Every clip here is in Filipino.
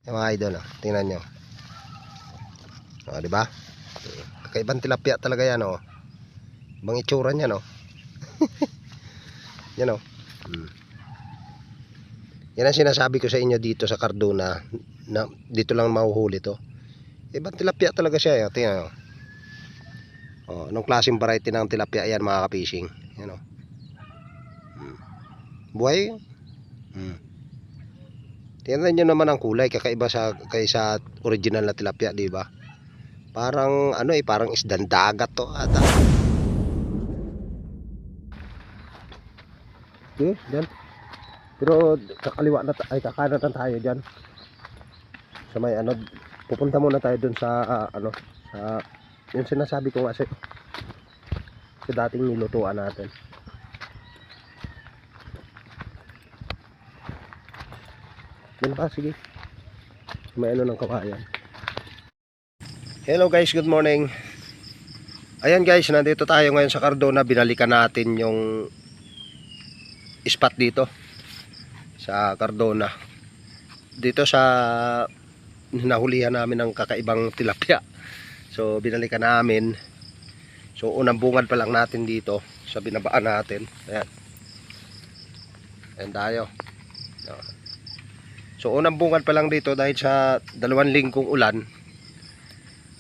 Yung mga idol, oh. Tingnan nyo. O, diba? Kakaibang tilapia talaga yan, oh. Ibang itsura niya, no? Yan, oh. Yan ang sinasabi ko sa inyo dito sa Cardona, na dito lang mahuhuli to. Ibang tilapia talaga siya, eh. Tingnan nyo. Oh, anong klaseng variety ng tilapia yan, mga ka-fishing? Yan, oh. Buhay. Tingnan nyo naman ang kulay, kakaiba sa kaysa original na tilapia, di ba? Parang ano eh, parang isdang dagat to ata. Okay, dyan. Pero kakaliwa na ay kakanan tayo diyan. Sa may ano, pupunta muna tayo dun sa ano, sa yung sinasabi ko kasi sa dating nilutuan natin. Yan pa, sige. May ano ng kawayan. Hello guys, good morning. Ayan guys, nandito tayo ngayon sa Cardona. Binalikan natin yung spot dito sa Cardona. Dito sa nahulihan namin ng kakaibang tilapia. So binalikan namin. So unang bungad pa lang natin dito sa binabaan natin. Ayan. Ayan tayo. So unang bungad pa lang dito dahil sa 2 linggong ulan.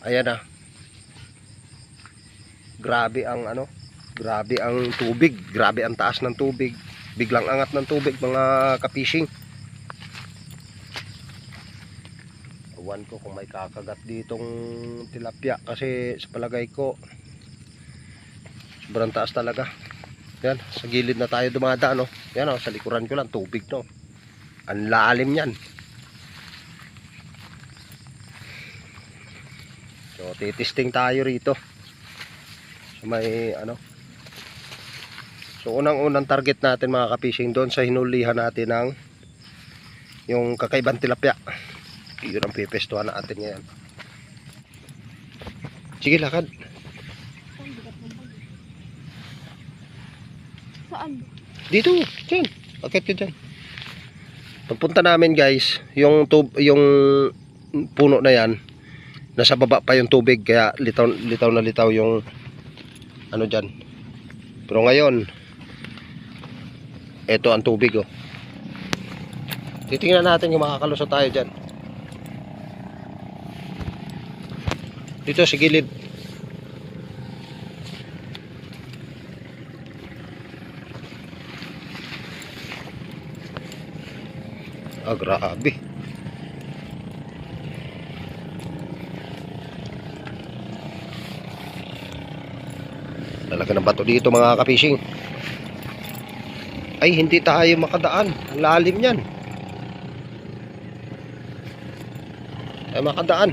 Ayan na. Grabe ang ano, grabe ang tubig, grabe ang taas ng tubig. Biglang angat ng tubig, mga ka-fishing. Awan ko kung may kakagat ditong tilapia kasi sa palagay ko sobrang taas talaga. Yan, sa gilid na tayo dumadaan, no. Yan, oh, sa likuran ko lang tubig, no. Ang lalim niyan. So titisting tayo rito. So may ano. So unang-unang target natin, mga ka-fishing, doon sa hinulihan natin ng yung kakaibang tilapia. Yun ang pipestuhan natin ngayon. Sige, lakad. Saan? Dito, dyan. Akit ka dyan. Pagpunta namin guys, yung puno na yan, nasa baba pa yung tubig, kaya litaw na litaw yung ano dyan. Pero ngayon, eto ang tubig, oh. Titingnan natin kung makakalusot tayo dyan. Dito sa gilid. Ah, grabe. Talaga ng bato dito, mga ka-fishing. Ay, hindi tayo makadaan. Ang lalim yan. Ay, makadaan.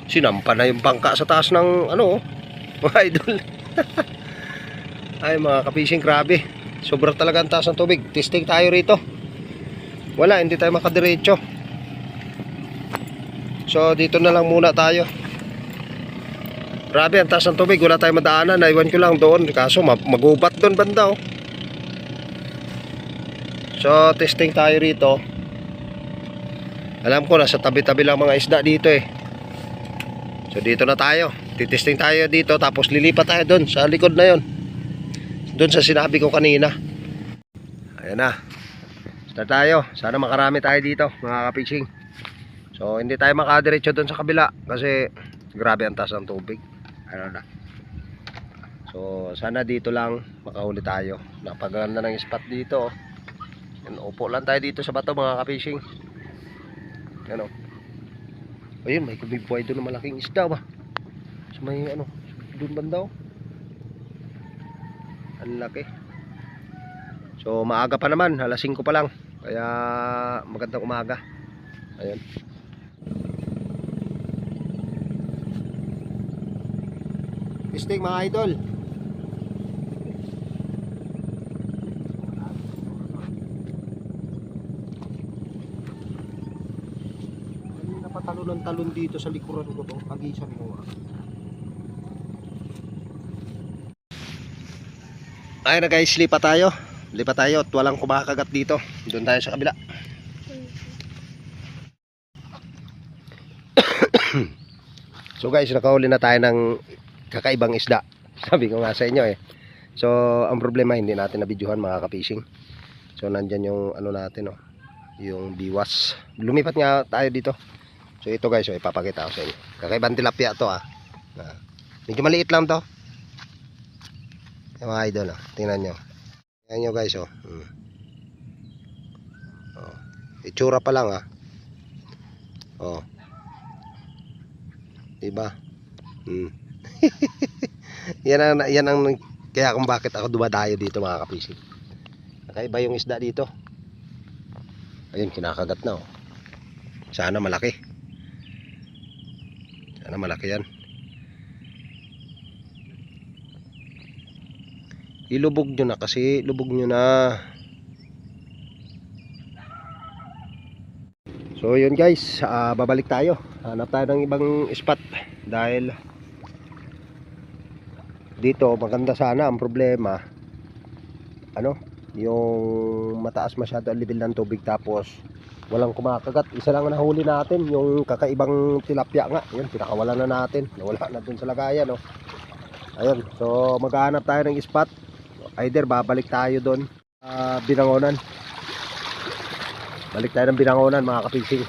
Sinampa na yung bangka sa taas ng ano, mga idol. Ay, mga ka-fishing, grabe. Sobrang talaga ang taas ng tubig. Testing tayo rito. Wala, hindi tayo makadiretso. So dito na lang muna tayo. Grabe ang taas ng tubig, wala tayong madaanan. Naiwan ko lang doon, kaso magubat doon banda, oh. So testing tayo rito. Alam ko nasa tabi-tabi lang mga isda dito, eh. So dito na tayo. Titesting tayo dito, tapos lilipat tayo doon sa likod na yon. Doon sa sinabi ko kanina. Ayan na. Start tayo. Sana makarami tayo dito, mga ka-fishing. So hindi tayo makadiretso doon sa kabila kasi grabe ang taas ng tubig. Ano na. So sana dito lang makahuli tayo. Napaganda ng spot dito, oh. Yan, upo lang tayo dito sa bato, mga ka-fishing. Ano? Ayun, may kumibuhay doon na malaking isda ba? So may ano, doon banda, oh. Ang laki. So maaga pa naman, alas 5 pa lang. Kaya magandang umaga. Ayun. Pisting, mga idol. Napatalo ng talon dito sa likuran ko to. Pagisan ko. Ayun na guys, lipat tayo at walang kumakagat dito. Doon tayo sa kabila. So guys, nakahuli na tayo ng kakaibang isda. Sabi ko nga sa inyo eh. So ang problema, hindi natin nabidyohan mga ka-fishing. So nandyan yung ano natin, oh, yung biwas. Lumipat nga tayo dito. So ito guys, oh, ipapakita ko sa inyo. Kakaibang tilapia to ah. Medyo maliit lang to. Yung mga idol, oh. Tingnan nyo. Tingnan nyo guys, oh. Oh. Itsura pa lang ah. Oh. Diba? yan ang kaya kung bakit ako dumadayo dito mga ka-fishing. Nakaiba yung isda dito. Ayun, kinakagat na oh. Sana malaki. Sana malaki yan. Ilubog nyo na kasi. Lubog nyo na. So yun guys, babalik tayo. Hanap tayo ng ibang spot. Dahil dito maganda sana. Ang problema, ano, yung mataas masyado ang level ng tubig, tapos walang kumakagat. Isa lang ang nahuli natin, yung kakaibang tilapia nga. Yun, pinakawalan na natin. Nawala na dun sa lagayan, oh. Ayun, so maghahanap tayo ng spot. Either babalik tayo dun Binangonan. Balik tayo ng Binangonan mga ka-fishing.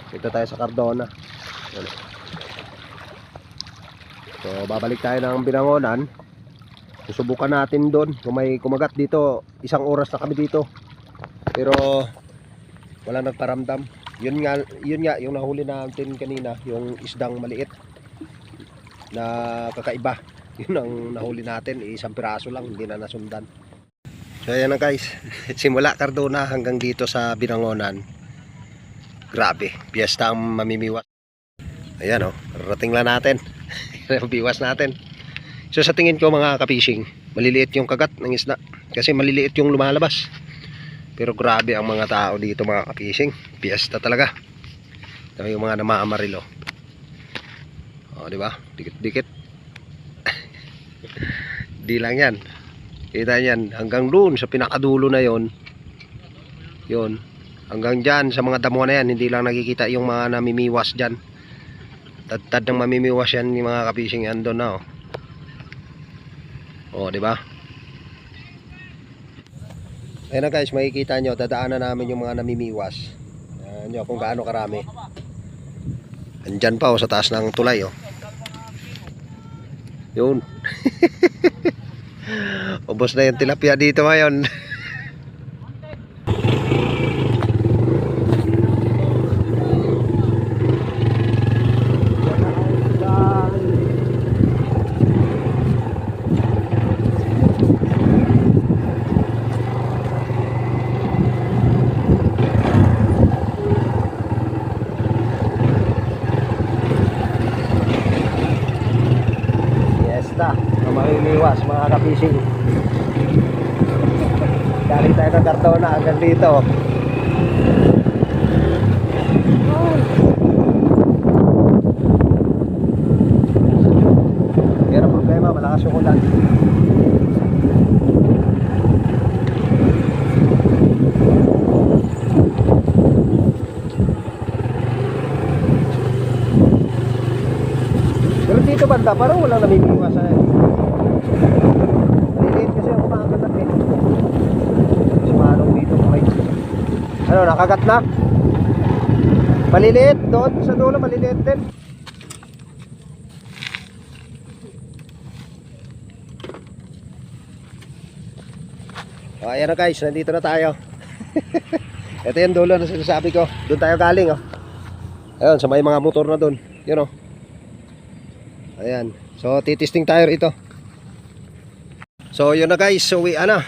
Dito tayo sa Cardona. Ayun. So babalik tayo ng Binangonan. Susubukan natin doon kung may kumagat dito. 1 oras na kami dito, pero wala nagparamdam. Yun nga yung nahuli natin kanina, yung isdang maliit na kakaiba. Yun ang nahuli natin, 1 piraso lang, hindi na nasundan. So ayan na guys, simula Cardona hanggang dito sa Binangonan, grabe, piyesta ang mamimiwas. Ayan oh, rating lang natin. Biwas natin. So sa tingin ko mga ka-fishing, maliliit yung kagat ng isda kasi maliliit yung lumalabas. Pero grabe ang mga tao dito mga ka-fishing, piyesta talaga. Ito yung mga namaamarilo. Oh, di ba? Dikit-dikit. Di lang yan. Kita niyan hanggang doon sa pinakadulo na yon. Yon. Hanggang diyan sa mga damo na yan, hindi lang nakikita yung mga namimiwas diyan. Tad ng mamimiwas yan yung mga ka-fishing, yan doon na oh. Oh, di ba? Ayun na guys, makikita nyo, dadaanan namin yung mga namimiwas. Ayan nyo kung gaano karami. Andyan pa oh, sa taas ng tulay oh. Yun. Ubos na yung tilapia dito ngayon. Mamimiwas mga ka-fishing. Galing tayo ng Cardona hanggang dito. Pero problema, malakas yung ulan. Pero dito banda, parang walang namimiwas na yan. Maliliit kasi ang kumakagat natin. Sumanong dito may. Ano, nakagat na? Maliliit, doon sa dulo maliliit din. O, ayan na guys, nandito na tayo. Ito yung dulo na sinasabi ko. Doon tayo galing oh. Ayun, sa may mga motor na doon. Yun oh. Ayan. So titisting tayo rito. So yun na guys, so uwi na.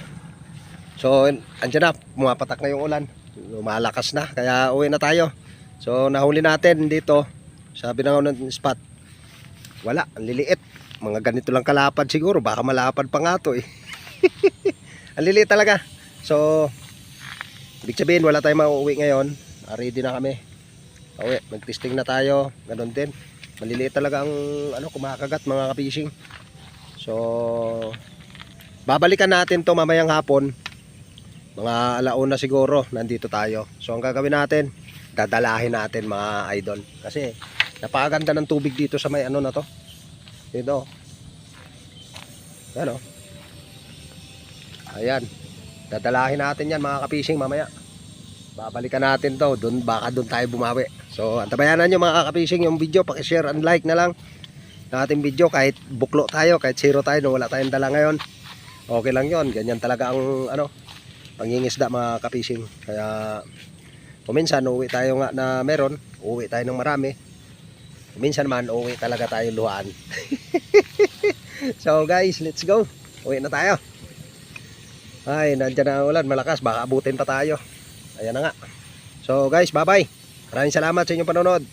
So andyan na, pumapatak na yung ulan. Lumalakas na, kaya uwi na tayo. So nahuli natin dito sa Binangonan spot. Wala, ang liliit. Mga ganito lang kalapad siguro, baka malapad pa nga to eh. Ang liliit talaga. So ibig sabihin wala tayong mauuwi ngayon. Ready na kami. Uwi, mag-testing na tayo. Ganon din. Maliliit talaga ang ano, kumakagat mga ka-fishing. So babalikan natin to mamayang hapon. Mga 1:00 siguro nandito tayo. So ang gagawin natin, dadalahin natin mga idol. Kasi Napakaganda ng tubig dito sa may ano na to. Dito. Yan o. Ayan. Dadalahin natin yan mga kapising mamaya. Babalikan natin to. Baka doon tayo bumawi. So antabayanan nyo mga kapising yung video. Pakishare and like na lang na ating video. Kahit buklo tayo, kahit zero tayo, no, wala tayong dala ngayon. Okay lang yon. Ganyan talaga ang ano, pangingisda mga kapising. Kaya kuminsan uwi tayo nga na meron, uwi tayo ng marami. Kuminsan man uwi talaga tayo luhaan. So guys, let's go. Uwi na tayo. Ay, nandiyan na ang ulan, malakas, baka abutin pa tayo. Ayan na nga. So guys, bye bye. Maraming salamat sa inyong panonood.